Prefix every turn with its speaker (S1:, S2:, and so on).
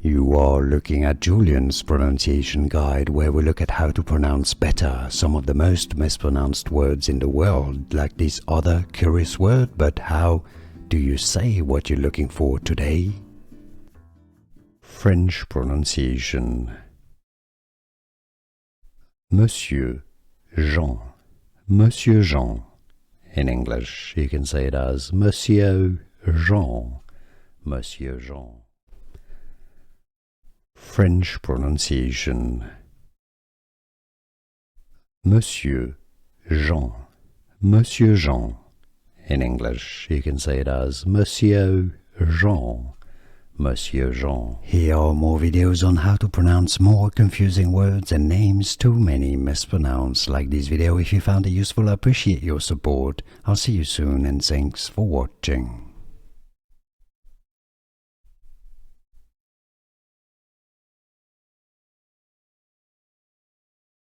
S1: You are looking at Julian's pronunciation guide, where we look at how to pronounce better some of the most mispronounced words in the world, like this other curious word. But how do you say what you're looking for today? French pronunciation. Monsieur Jean. Monsieur Jean. In English, you can say it as Monsieur Jean. Monsieur Jean. French pronunciation. Monsieur Jean. Monsieur Jean. In English, you can say it as Monsieur Jean. Monsieur Jean. Here are more videos on how to pronounce more confusing words and names too many mispronounced. Like this video if you found it useful. I appreciate your support. I'll see you soon and thanks for watching.